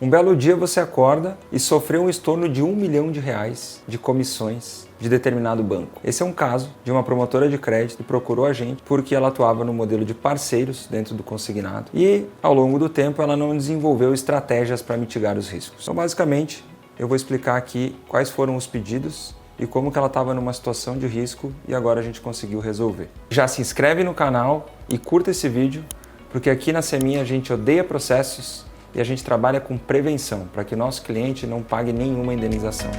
Um belo dia você acorda e sofreu um estorno de R$1 milhão de comissões de determinado banco. Esse é um caso de uma promotora de crédito que procurou a gente porque ela atuava no modelo de parceiros dentro do consignado e, ao longo do tempo, ela não desenvolveu estratégias para mitigar os riscos. Então, basicamente, eu vou explicar aqui quais foram os pedidos e como que ela estava numa situação de risco e agora a gente conseguiu resolver. Já se inscreve no canal e curta esse vídeo, porque aqui na Semin a gente odeia processos e a gente trabalha com prevenção, para que o nosso cliente não pague nenhuma indenização.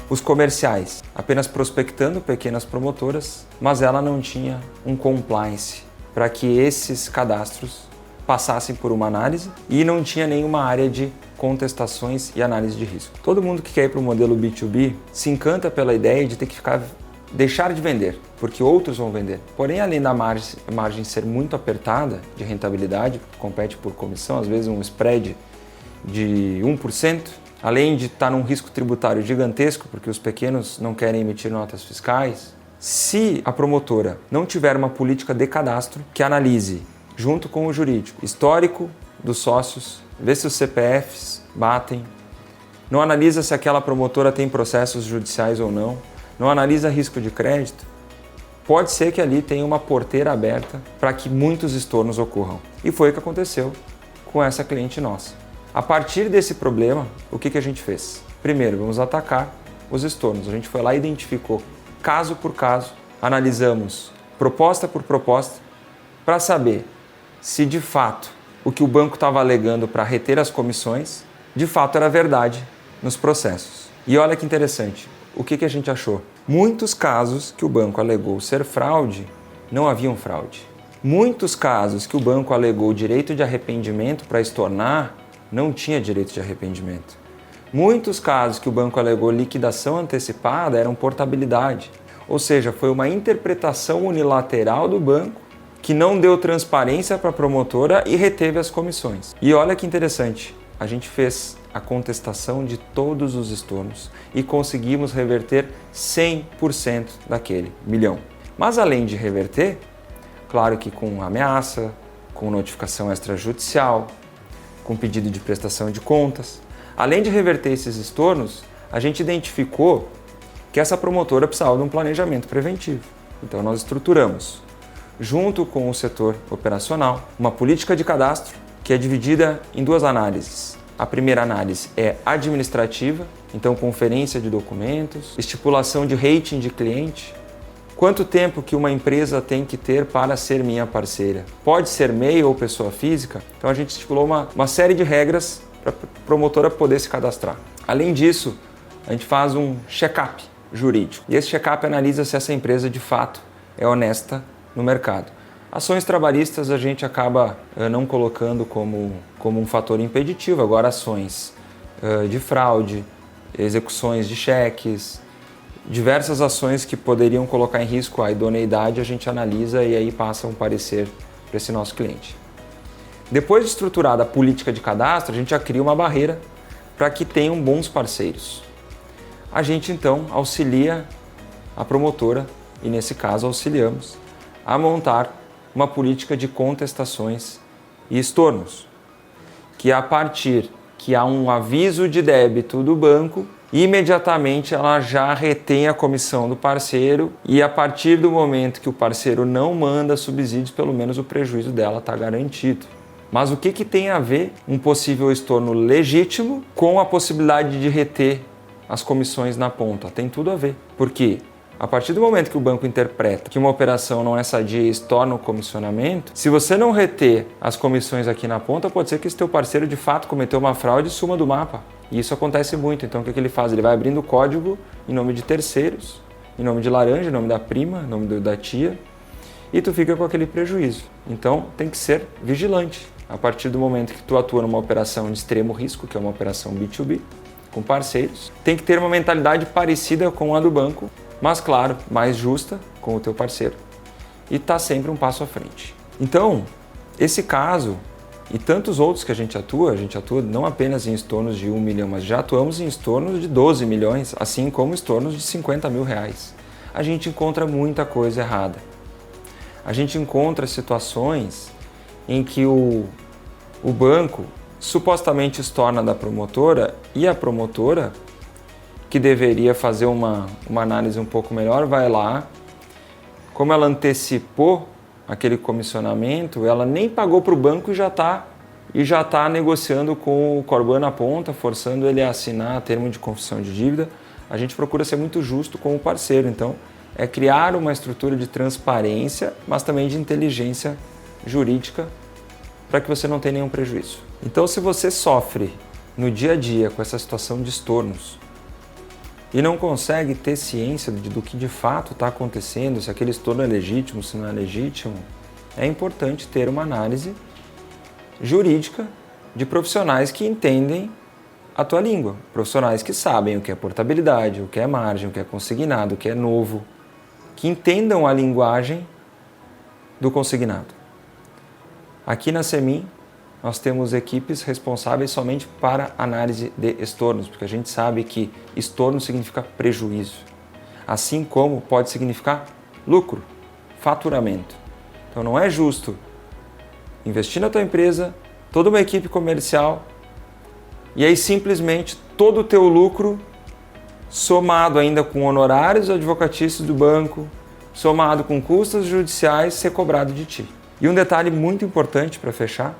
Os comerciais, apenas prospectando pequenas promotoras, mas ela não tinha um compliance para que esses cadastros passassem por uma análise e não tinha nenhuma área de contestações e análise de risco. Todo mundo que quer ir para o modelo B2B se encanta pela ideia de ter que deixar de vender, porque outros vão vender. Porém, além da margem ser muito apertada de rentabilidade, compete por comissão, às vezes um spread de 1%, além de estar num risco tributário gigantesco, porque os pequenos não querem emitir notas fiscais, se a promotora não tiver uma política de cadastro que analise, junto com o jurídico, histórico dos sócios, vê se os CPFs batem, não analisa se aquela promotora tem processos judiciais ou não analisa risco de crédito, pode ser que ali tenha uma porteira aberta para que muitos estornos ocorram. E foi o que aconteceu com essa cliente nossa. A partir desse problema, o que a gente fez? Primeiro, vamos atacar os estornos. A gente foi lá e identificou caso por caso, analisamos proposta por proposta para saber se de fato o que o banco estava alegando para reter as comissões, de fato era verdade nos processos. E olha que interessante, o que a gente achou? Muitos casos que o banco alegou ser fraude, não haviam fraude. Muitos casos que o banco alegou direito de arrependimento para estornar, não tinha direito de arrependimento. Muitos casos que o banco alegou liquidação antecipada eram portabilidade, ou seja, foi uma interpretação unilateral do banco que não deu transparência para a promotora e reteve as comissões. E olha que interessante, a gente fez a contestação de todos os estornos e conseguimos reverter 100% daquele milhão. Mas além de reverter, claro que com ameaça, com notificação extrajudicial, com pedido de prestação de contas. Além de reverter esses estornos, a gente identificou que essa promotora precisava de um planejamento preventivo. Então nós estruturamos, junto com o setor operacional, uma política de cadastro que é dividida em duas análises. A primeira análise é administrativa, então conferência de documentos, estipulação de rating de cliente, quanto tempo que uma empresa tem que ter para ser minha parceira? Pode ser MEI ou pessoa física? Então a gente estipulou uma série de regras para a promotora poder se cadastrar. Além disso, a gente faz um check-up jurídico. E esse check-up analisa se essa empresa de fato é honesta no mercado. Ações trabalhistas a gente acaba não colocando como um fator impeditivo. Agora ações de fraude, execuções de cheques, diversas ações que poderiam colocar em risco a idoneidade, a gente analisa e aí passa um parecer para esse nosso cliente. Depois de estruturada a política de cadastro, a gente já cria uma barreira para que tenham bons parceiros. A gente então auxilia a promotora, e nesse caso auxiliamos, a montar uma política de contestações e estornos, que a partir que há um aviso de débito do banco, imediatamente ela já retém a comissão do parceiro e a partir do momento que o parceiro não manda subsídios, pelo menos o prejuízo dela está garantido. Mas o que tem a ver um possível estorno legítimo com a possibilidade de reter as comissões na ponta? Tem tudo a ver, porque a partir do momento que o banco interpreta que uma operação não é sadia e estorna o comissionamento, se você não reter as comissões aqui na ponta, pode ser que esse teu parceiro de fato cometeu uma fraude e suma do mapa. E isso acontece muito. Então o que ele faz? Ele vai abrindo o código em nome de terceiros, em nome de laranja, em nome da prima, em nome da tia, e tu fica com aquele prejuízo. Então tem que ser vigilante. A partir do momento que tu atua numa operação de extremo risco, que é uma operação B2B, com parceiros, tem que ter uma mentalidade parecida com a do banco, mas claro, mais justa com o teu parceiro. E está sempre um passo à frente. Então, esse caso E tantos outros que a gente atua não apenas em estornos de 1 milhão, mas já atuamos em estornos de 12 milhões, assim como estornos de 50 mil reais. A gente encontra muita coisa errada. A gente encontra situações em que o banco supostamente estorna da promotora e a promotora, que deveria fazer uma análise um pouco melhor, vai lá, como ela antecipou aquele comissionamento, ela nem pagou para o banco e já está negociando com o Corban na ponta, forçando ele a assinar termo de confissão de dívida. A gente procura ser muito justo com o parceiro, então é criar uma estrutura de transparência, mas também de inteligência jurídica para que você não tenha nenhum prejuízo. Então, se você sofre no dia a dia com essa situação de estornos e não consegue ter ciência do que de fato está acontecendo, se aquele estorno é legítimo, se não é legítimo, é importante ter uma análise jurídica de profissionais que entendem a tua língua, profissionais que sabem o que é portabilidade, o que é margem, o que é consignado, o que é novo, que entendam a linguagem do consignado. Aqui na Semin, nós temos equipes responsáveis somente para análise de estornos, porque a gente sabe que estorno significa prejuízo, assim como pode significar lucro, faturamento. Então não é justo investir na tua empresa, toda uma equipe comercial, e aí simplesmente todo o teu lucro, somado ainda com honorários advocatícios do banco, somado com custos judiciais, ser cobrado de ti. E um detalhe muito importante para fechar,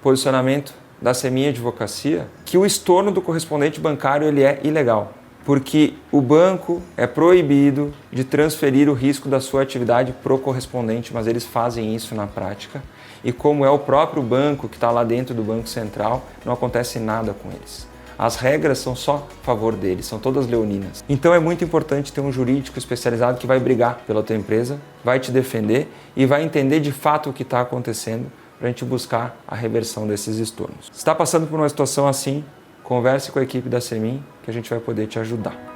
posicionamento da Semin Advocacia, que o estorno do correspondente bancário ele é ilegal, porque o banco é proibido de transferir o risco da sua atividade para o correspondente, mas eles fazem isso na prática. E como é o próprio banco que está lá dentro do Banco Central, não acontece nada com eles. As regras são só a favor deles, são todas leoninas. Então é muito importante ter um jurídico especializado que vai brigar pela tua empresa, vai te defender e vai entender de fato o que está acontecendo para a gente buscar a reversão desses estornos. Se está passando por uma situação assim, converse com a equipe da Semin que a gente vai poder te ajudar.